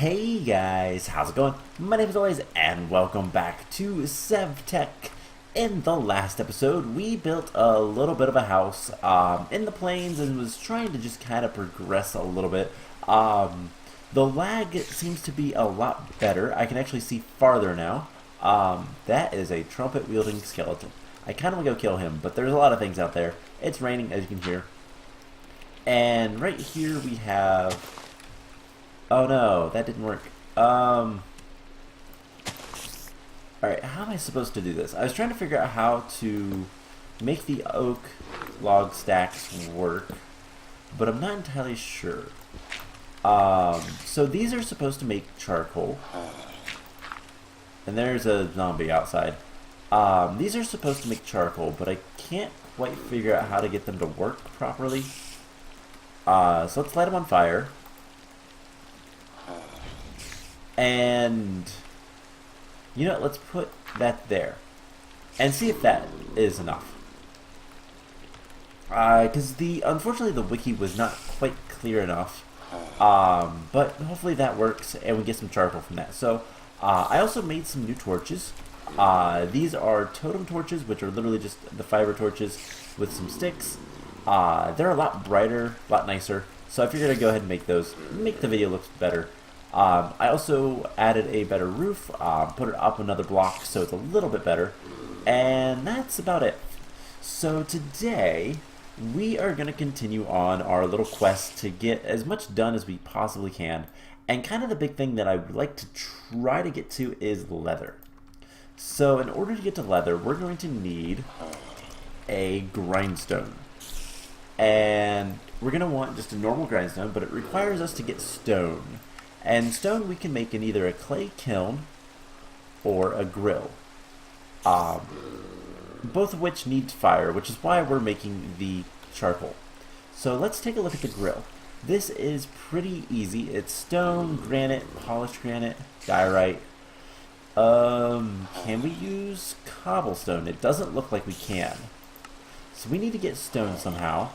Hey guys, how's it going? My name is always, and welcome back to SevTech. In the last episode, we built a little bit of a house in the plains and was trying to just kind of progress a little bit. The lag seems to be a lot better. I can actually see farther now. That is a trumpet-wielding skeleton. I kind of want to go kill him, but there's a lot of things out there. It's raining, as you can hear. And right here we have... Oh no, that didn't work. Alright, how am I supposed to do this? I was trying to figure out how to make the oak log stacks work, but I'm not entirely sure. So these are supposed to make charcoal. And there's a zombie outside. These are supposed to make charcoal, but I can't quite figure out how to get them to work properly. So let's light them on fire. And, you know, let's put that there. And see if that is enough. Because unfortunately the wiki was not quite clear enough. But hopefully that works and we get some charcoal from that. So, I also made some new torches. These are totem torches, which are literally just the fiber torches with some sticks. They're a lot brighter, a lot nicer. So I figured I'd go ahead and make those, make the video look better. I also added a better roof, put it up another block so it's a little bit better, and that's about it. So today, we are going to continue on our little quest to get as much done as we possibly can, and kind of the big thing that I would like to try to get to is leather. So in order to get to leather, we're going to need a grindstone. And we're going to want just a normal grindstone, but it requires us to get stone. And stone we can make in either a clay kiln or a grill. Both of which need fire, which is why we're making the charcoal. So let's take a look at the grill. This is pretty easy. It's stone, granite, polished granite, diorite. Can we use cobblestone? It doesn't look like we can. So we need to get stone somehow.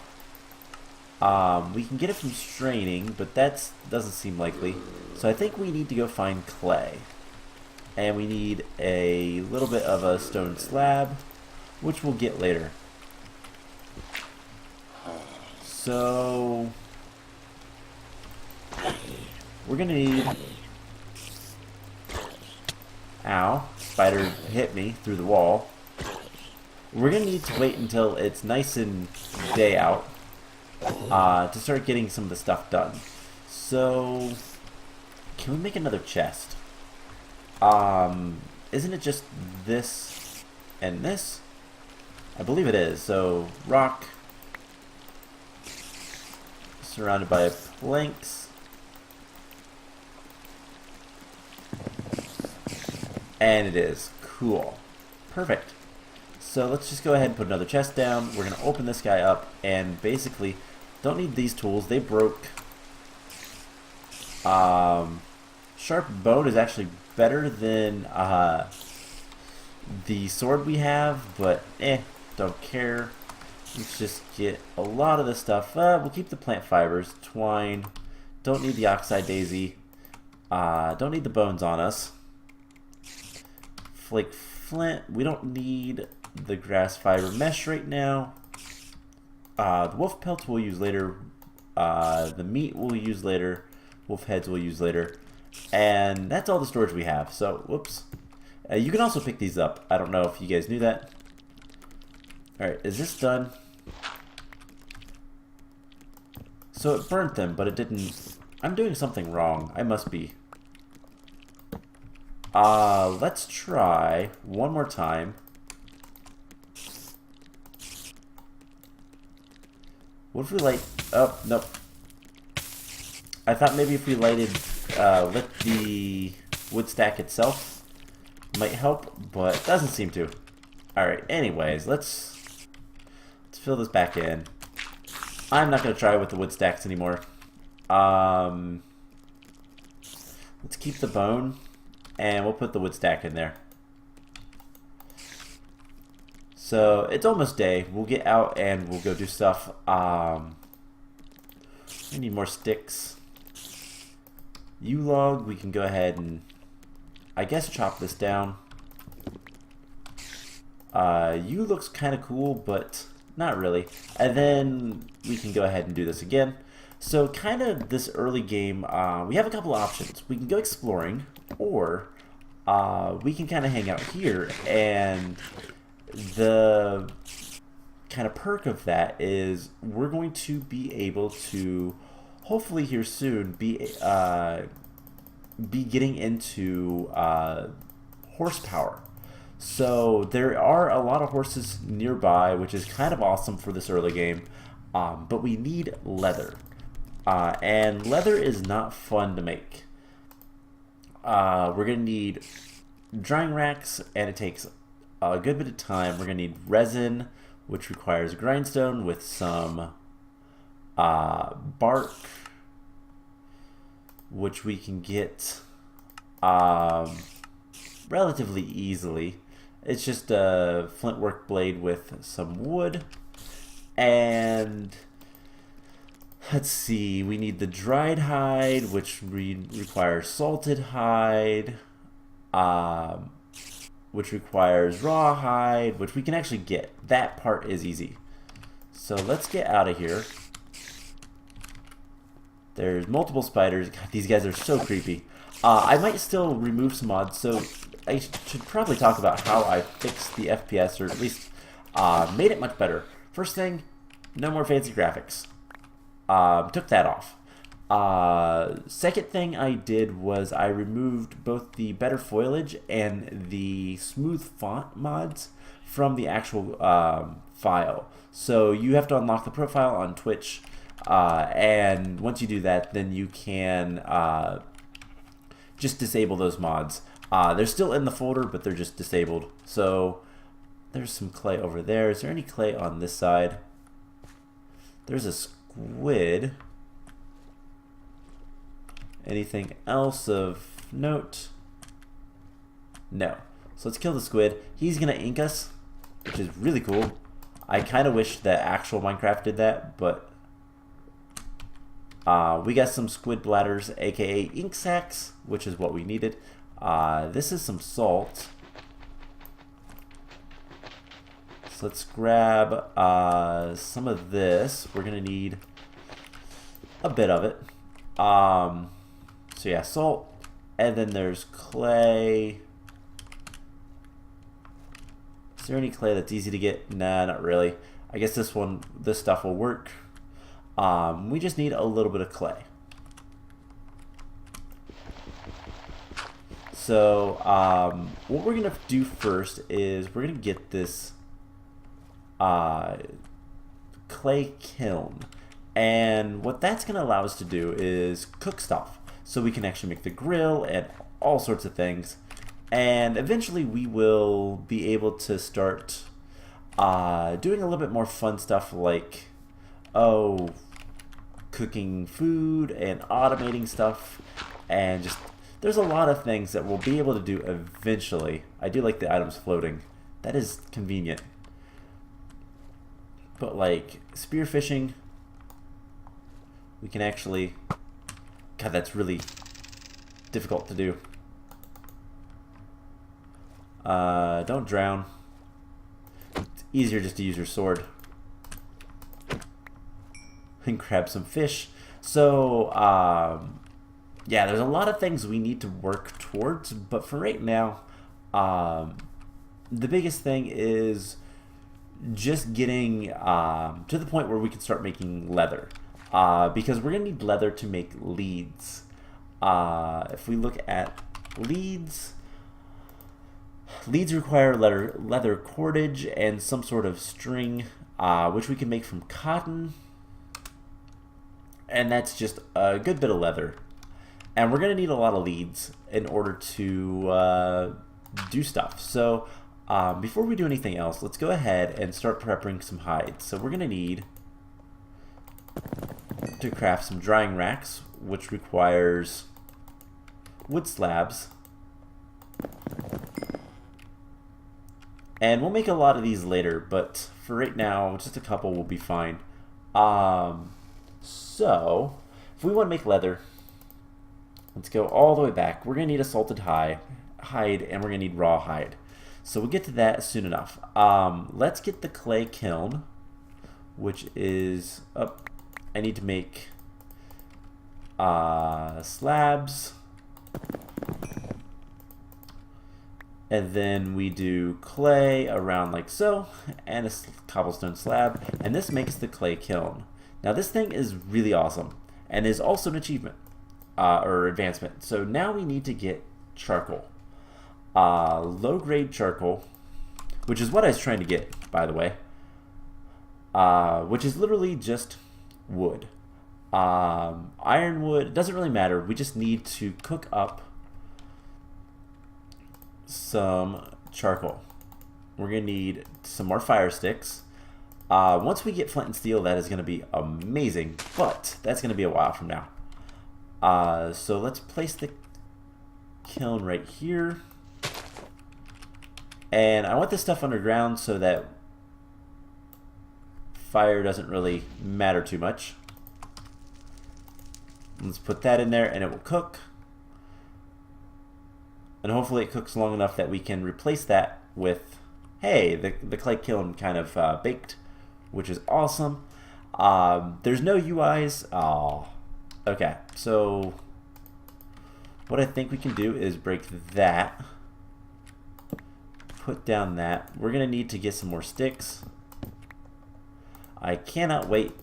We can get it from straining, but that doesn't seem likely. So I think we need to go find clay. And we need a little bit of a stone slab, which we'll get later. So we're gonna need... Ow, spider hit me through the wall. We're gonna need to wait until it's nice and day out. To start getting some of the stuff done. So, can we make another chest? Isn't it just this and this? I believe it is. So, rock surrounded by planks. And it is. Cool. Perfect. So let's just go ahead and put another chest down. We're going to open this guy up and basically don't need these tools. They broke. Sharp bone is actually better than the sword we have, but don't care. Let's just get a lot of this stuff. We'll keep the plant fibers, twine. Don't need the oxide daisy. Don't need the bones on us. Flake flint. We don't need the grass fiber mesh right now. The wolf pelts we'll use later. The meat we'll use later. Wolf heads we'll use later. And that's all the storage we have. So, whoops. You can also pick these up. I don't know if you guys knew that. Alright, is this done? So it burnt them, but it didn't... I'm doing something wrong. I must be. Let's try one more time. What if we light... Oh, nope. I thought maybe if we lit the wood stack itself might help, but it doesn't seem to. Alright, anyways, let's fill this back in. I'm not going to try with the wood stacks anymore. Let's keep the bone, and we'll put the wood stack in there. So it's almost day. We'll get out and we'll go do stuff. We need more sticks. yew log, we can go ahead and, I guess, chop this down. Yew looks kind of cool, but not really. And then we can go ahead and do this again. So kind of this early game, we have a couple options. We can go exploring, or we can kind of hang out here, and the kind of perk of that is we're going to be able to, hopefully here soon, be getting into horsepower. So there are a lot of horses nearby, which is kind of awesome for this early game, but we need leather. And leather is not fun to make. We're going to need drying racks, and it takes a good bit of time. We're going to need resin, which requires grindstone with some bark, which we can get relatively easily. It's just a flintwork blade with some wood. And let's see, we need the dried hide, which requires salted hide, which requires raw hide, which we can actually get. That part is easy. So let's get out of here. There's multiple spiders. God, these guys are so creepy. I might still remove some mods, so I should probably talk about how I fixed the FPS, or at least made it much better. First thing, no more fancy graphics. Took that off. Second thing I did was I removed both the better foliage and the smooth font mods from the actual file. So you have to unlock the profile on Twitch, and once you do that, then you can just disable those mods. They're still in the folder, but they're just disabled. So there's some clay over there. Is there any clay on this side? There's a squid. Anything else of note? No. So let's kill the squid. He's gonna ink us, which is really cool. I kind of wish that actual Minecraft did that, but we got some squid bladders, aka ink sacs, which is what we needed. This is some salt. So let's grab some of this. We're gonna need a bit of it. So yeah, salt, and then there's clay. Is there any clay that's easy to get? Nah, not really. I guess this stuff will work. We just need a little bit of clay. So what we're gonna do first is we're gonna get this clay kiln, and what that's gonna allow us to do is cook stuff, so we can actually make the grill and all sorts of things. And eventually we will be able to start doing a little bit more fun stuff, like cooking food and automating stuff, and just there's a lot of things that we'll be able to do eventually. I do like the items floating. That is convenient. But like spearfishing, we can actually, God, that's really difficult to do. Don't drown. It's easier just to use your sword and grab some fish. So yeah, there's a lot of things we need to work towards, but for right now, the biggest thing is just getting to the point where we can start making leather, because we're gonna need leather to make leads. If we look at leads require leather cordage and some sort of string, which we can make from cotton, and that's just a good bit of leather. And we're gonna need a lot of leads in order to do stuff. So before we do anything else, let's go ahead and start prepping some hides. So we're gonna need to craft some drying racks, which requires wood slabs. And we'll make a lot of these later, but for right now, just a couple will be fine. So if we want to make leather, Let's go all the way back. We're going to need a salted hide, and we're going to need raw hide. So we'll get to that soon enough. Let's get the clay kiln, which is up. I need to make slabs. And then we do clay around like so, and a cobblestone slab, and this makes the clay kiln. Now this thing is really awesome, and is also an achievement, or advancement. So now we need to get charcoal. Low-grade charcoal, which is what I was trying to get, by the way, which is literally just wood. Ironwood, it doesn't really matter, we just need to cook up some charcoal. We're going to need some more fire sticks. Once we get flint and steel, that is going to be amazing, but that's going to be a while from now. So let's place the kiln right here. And I want this stuff underground so that fire doesn't really matter too much. Let's put that in there and it will cook. And hopefully it cooks long enough that we can replace that with, hey, the clay kiln kind of baked, which is awesome. There's no UIs. Oh, okay. So what I think we can do is break that. Put down that. We're going to need to get some more sticks. I cannot wait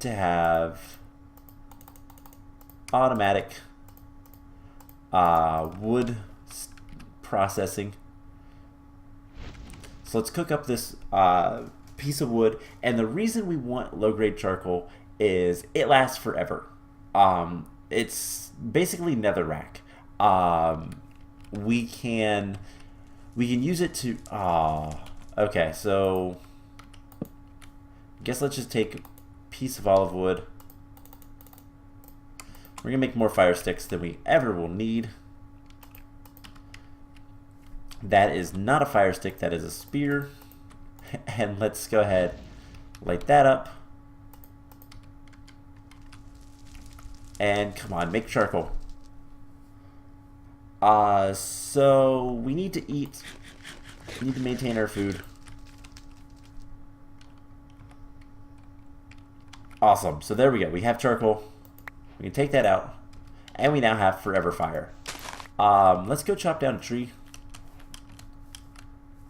to have automatic wood processing. So let's cook up this piece of wood, and the reason we want low-grade charcoal is it lasts forever. It's basically netherrack. We can use it to okay, so I guess let's just take a piece of olive wood. We're gonna make more fire sticks than we ever will need. That is not a fire stick, that is a spear. And let's go ahead, light that up. And come on, make charcoal. So we need to eat. We need to maintain our food. Awesome. So there we go. We have charcoal. We can take that out. And we now have forever fire. Let's go chop down a tree.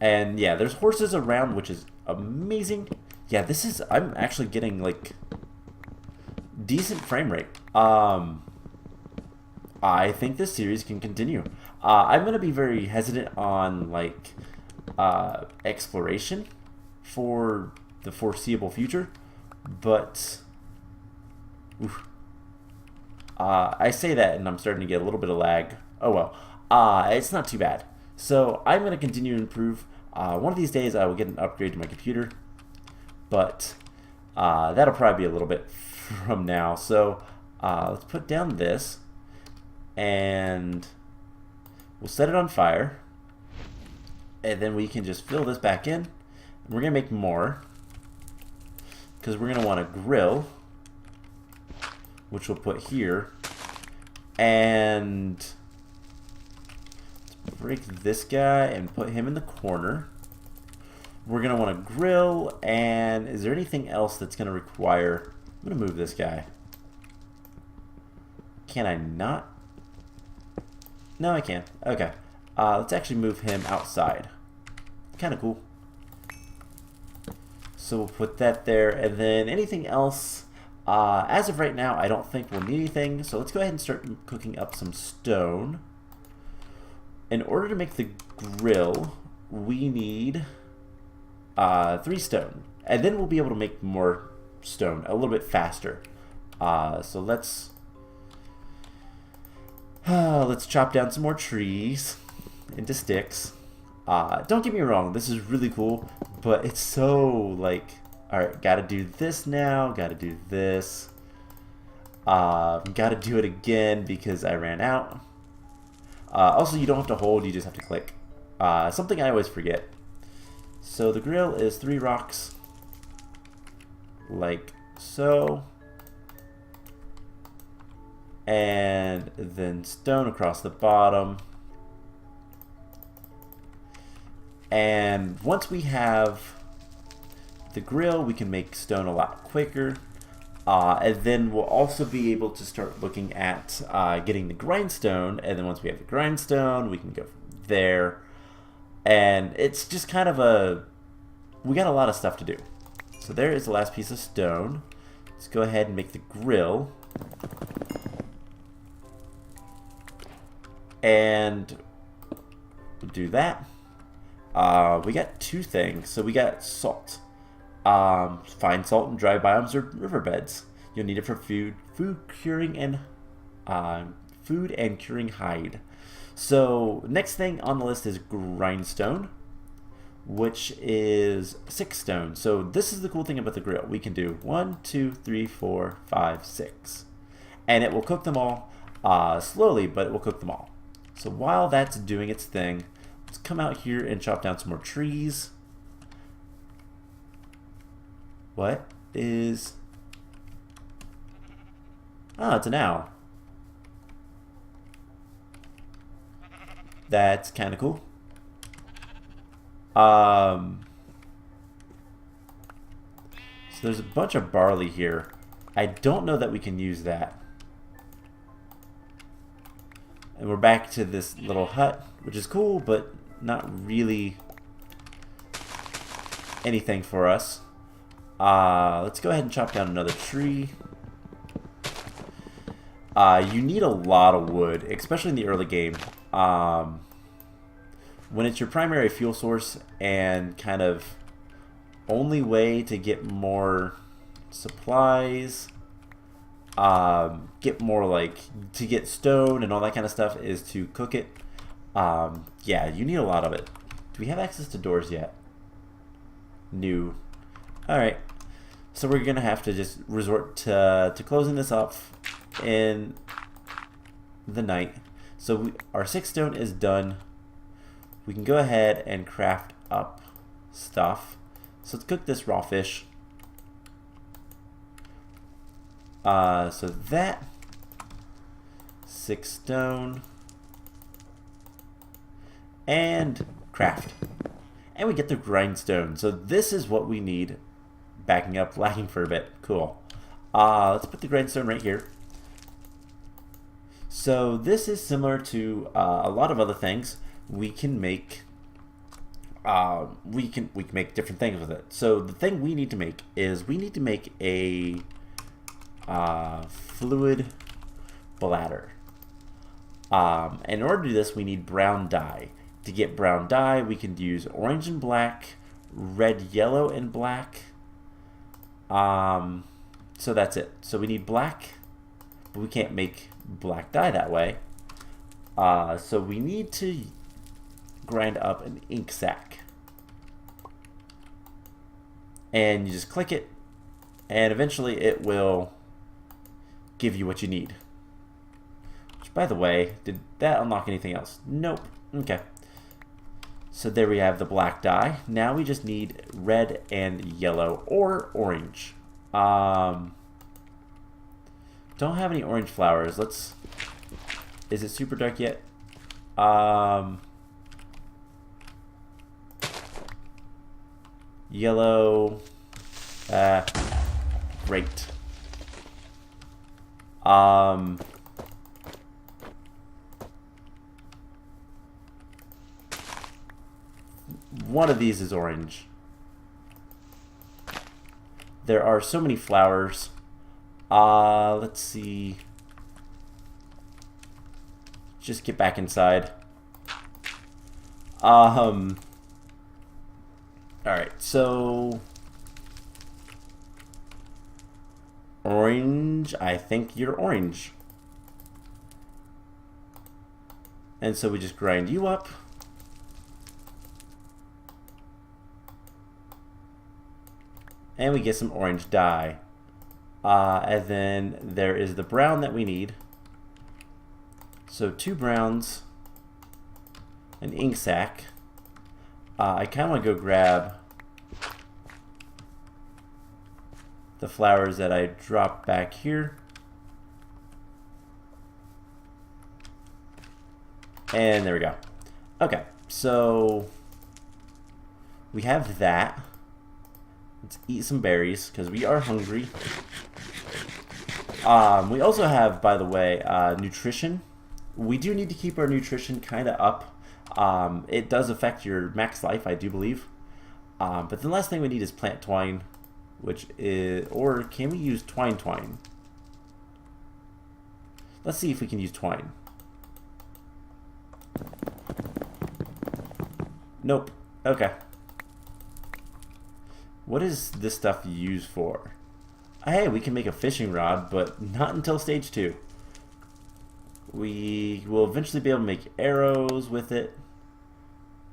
And yeah, there's horses around, which is amazing. Yeah, this is, I'm actually getting like decent frame rate. I think this series can continue. I'm going to be very hesitant on like exploration for the foreseeable future, but oof, I say that and I'm starting to get a little bit of lag. Oh well, it's not too bad. So I'm going to continue to improve. One of these days I will get an upgrade to my computer, but that'll probably be a little bit from now. So let's put down this, and we'll set it on fire, and then we can just fill this back in. We're going to make more, because we're going to want a grill, which we'll put here, and break this guy and put him in the corner. We're going to want a grill, and is there anything else that's going to require... I'm going to move this guy. Can I not? No, I can. Okay. Let's actually move him outside. Kind of cool. So we'll put that there, and then anything else... as of right now, I don't think we'll need anything, so let's go ahead and start cooking up some stone. In order to make the grill, we need 3 stone, and then we'll be able to make more stone a little bit faster. So let's chop down some more trees into sticks. Don't get me wrong, this is really cool, but it's so like, alright, gotta do this now, gotta do this, gotta do it again because I ran out. Also, you don't have to hold, you just have to click. Something I always forget. So the grill is 3 rocks, like so. And then stone across the bottom. And once we have the grill, we can make stone a lot quicker. And then we'll also be able to start looking at getting the grindstone. And then once we have the grindstone, we can go from there. And it's just kind of we got a lot of stuff to do. So there is the last piece of stone. Let's go ahead and make the grill. And we'll do that. We got two things. So we got salt. Fine salt in dry biomes or riverbeds. You'll need it for food curing and curing hide. So next thing on the list is grindstone, which is 6 stone. So this is the cool thing about the grill. We can do 1, 2, 3, 4, 5, 6, and it will cook them all slowly, but it will cook them all. So while that's doing its thing, let's come out here and chop down some more trees. What is... Oh, it's an owl. That's kind of cool. So there's a bunch of barley here. I don't know that we can use that. And we're back to this little hut, which is cool, but not really anything for us. Let's go ahead and chop down another tree. You need a lot of wood, especially in the early game. When it's your primary fuel source and kind of only way to get more supplies, get more to get stone and all that kind of stuff is to cook it. Yeah, you need a lot of it. Do we have access to doors yet? No. Alright. So we're going to have to just resort to closing this up in the night. So our 6 stone is done. We can go ahead and craft up stuff. So let's cook this raw fish. So that 6 stone and craft, and we get the grindstone. So this is what we need. Backing up, lagging for a bit. Cool. Let's put the grindstone right here. So this is similar to a lot of other things. We can make we can make different things with it. So the thing we need to make is we need to make a fluid bladder. In order to do this, we need brown dye. To get brown dye, we can use orange and black, red, yellow, and black. So that's it. So we need black, but we can't make black dye that way. So we need to grind up an ink sac. And you just click it, and eventually it will give you what you need. Which, by the way, did that unlock anything else? Nope. Okay. So there we have the black dye. Now we just need red and yellow or orange. Don't have any orange flowers. Let's... Is it super dark yet? Yellow. Great. One of these is orange. There are so many flowers. Let's see. Just get back inside. Alright, so orange, I think you're orange. And so we just grind you up. And we get some orange dye. And then there is the brown that we need. So 2 browns, an ink sac. I kind of want to go grab the flowers that I dropped back here. And there we go. Okay, so we have that. Let's eat some berries because we are hungry. We also have, by the way, nutrition. We do need to keep our nutrition kind of up. It does affect your max life, I do believe. But the last thing we need is plant twine, which is, or can we use twine? Let's see if we can use twine. Nope. Okay. What is this stuff used for? Hey, we can make a fishing rod, but not until stage 2. We will eventually be able to make arrows with it.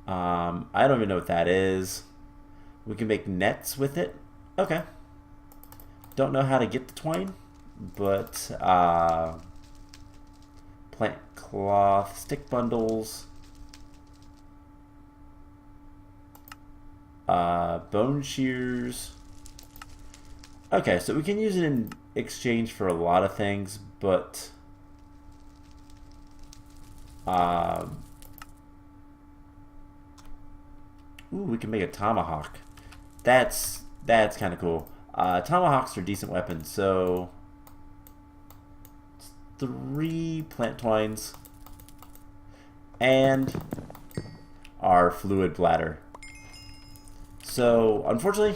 I don't even know what that is. We can make nets with it. Okay. Don't know how to get the twine, but plant cloth, stick bundles, bone shears. Okay, so we can use it in exchange for a lot of things, but ooh, we can make a tomahawk. That's kind of cool. Tomahawks are decent weapons, so 3 plant twines and our fluid bladder. So unfortunately,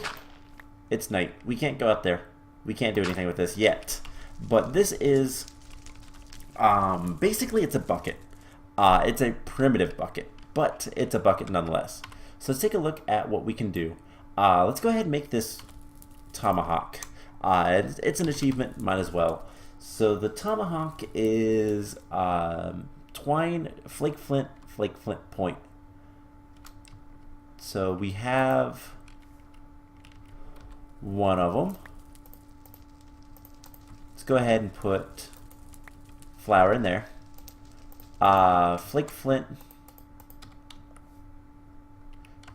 it's night. We can't go out there. We can't do anything with this yet. But this is basically it's a bucket. It's a primitive bucket, but it's a bucket nonetheless. So let's take a look at what we can do. Let's go ahead and make this tomahawk. It's an achievement, might as well. So the tomahawk is twine, flake flint point. So we have one of them. Let's go ahead and put flour in there. Flake flint.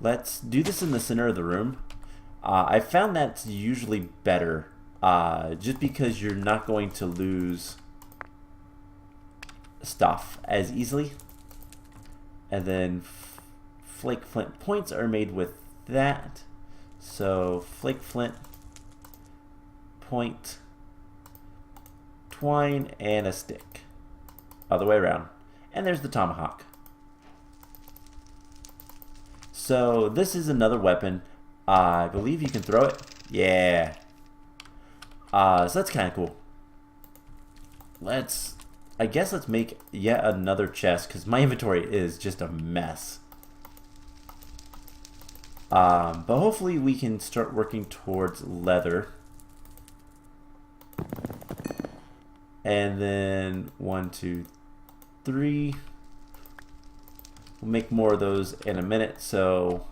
Let's do this in the center of the room. I found that's usually better, just because you're not going to lose stuff as easily. And then flake flint points are made with that. So flake flint, point, twine, and a stick. Other way around. And there's the tomahawk. So this is another weapon. I believe you can throw it. Yeah. So that's kind of cool. I guess let's make yet another chest because my inventory is just a mess. But hopefully we can start working towards leather. And then 1, 2, 3. We'll make more of those in a minute. So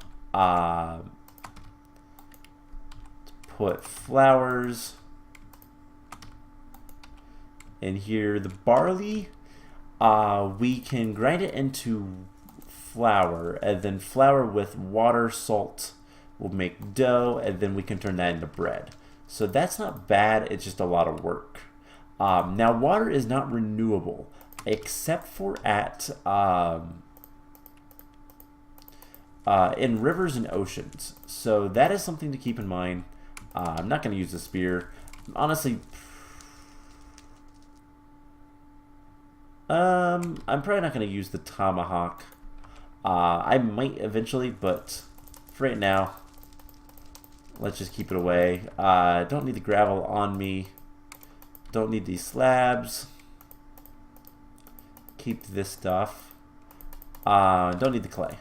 put flowers in here. The barley, we can grind it into flour, and then flour with water, salt will make dough, and then we can turn that into bread. So that's not bad, it's just a lot of work. Now water is not renewable except for at in rivers and oceans, so that is something to keep in mind. I'm not going to use the spear, honestly. I'm probably not going to use the tomahawk. I might eventually, but for right now, let's just keep it away. Don't need the gravel on me. Don't need these slabs. Keep this stuff. Don't need the clay.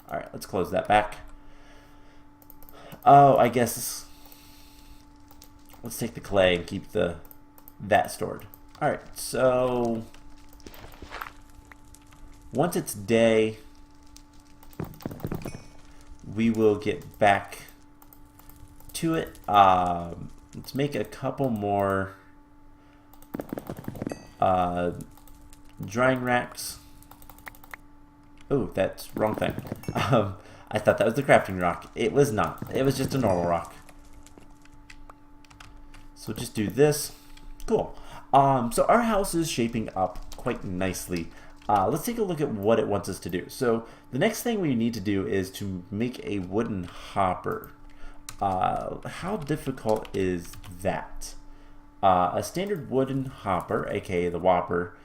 Alright, let's close that back. Oh, I guess let's take the clay and keep that stored. Alright, so once it's day, we will get back to it. Let's make a couple more drying racks. Oh, that's wrong thing. I thought that was the crafting rock. It was not. It was just a normal rock. So just do this. Cool. So our house is shaping up quite nicely. let's take a look at what it wants us to do. So the next thing we need to do is to make a wooden hopper. How difficult is that? A standard wooden hopper, aka the Whopper,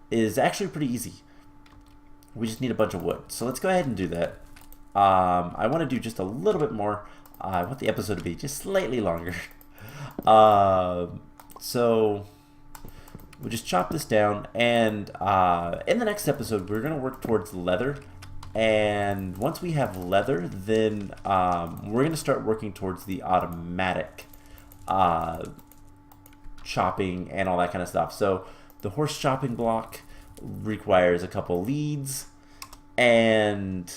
is actually pretty easy. We just need a bunch of wood. So let's go ahead and do that. I want to do just a little bit more. I want the episode to be just slightly longer. So we'll just chop this down, and in the next episode we're going to work towards leather. And once we have leather, then we're going to start working towards the automatic chopping and all that kind of stuff. So the horse chopping block requires a couple leads and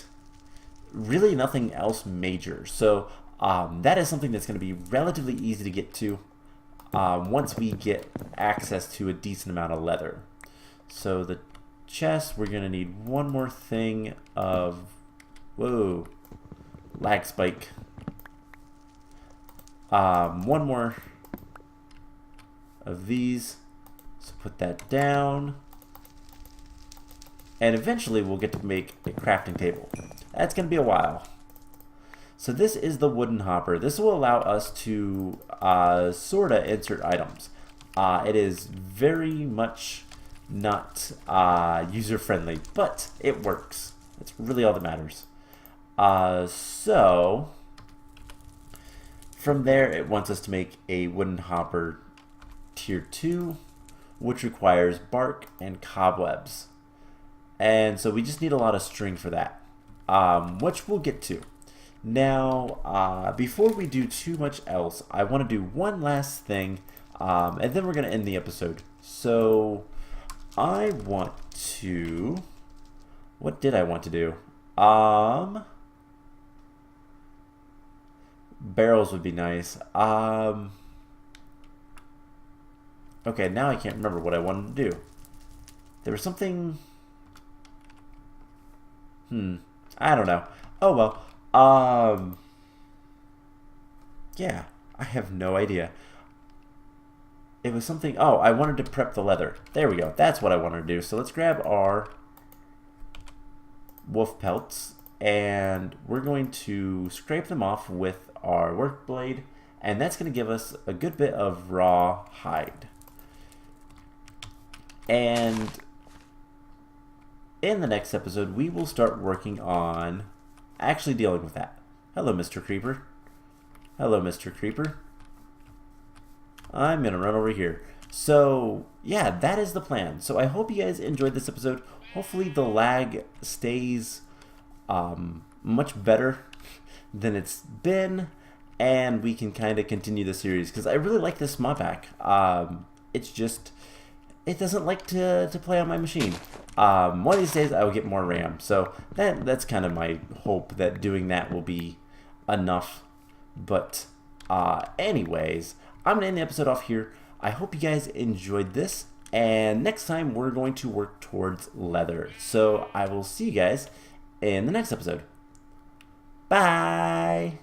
really nothing else major. So that is something that's going to be relatively easy to get to once we get access to a decent amount of leather. So the chest, we're going to need one more thing of, whoa, lag spike. One more of these. So put that down. And eventually we'll get to make a crafting table. That's going to be a while. So this is the wooden hopper. This will allow us to sorta insert items. It is very much not user-friendly, but it works. That's really all that matters. So from there, it wants us to make a wooden hopper tier 2, which requires bark and cobwebs. And so we just need a lot of string for that, which we'll get to. Now, before we do too much else, I want to do one last thing, and then we're going to end the episode. So I want to, what did I want to do? Barrels would be nice. Okay, now I can't remember what I wanted to do. There was something, I don't know. Oh well. Yeah, I have no idea. It was something, oh, I wanted to prep the leather. There we go. That's what I wanted to do. So let's grab our wolf pelts, and we're going to scrape them off with our work blade, and that's going to give us a good bit of raw hide. And in the next episode, we will start working on actually dealing with that. Hello, Mr. Creeper. Hello, Mr. Creeper. I'm going to run over here. So, yeah, that is the plan. So I hope you guys enjoyed this episode. Hopefully the lag stays much better than it's been, and we can kind of continue the series, because I really like this modpack. It's just, it doesn't like to play on my machine. One of these days I will get more RAM, so that's kind of my hope, that doing that will be enough. But anyways, I'm gonna end the episode off here. I hope you guys enjoyed this, and next time we're going to work towards leather. So I will see you guys in the next episode. Bye.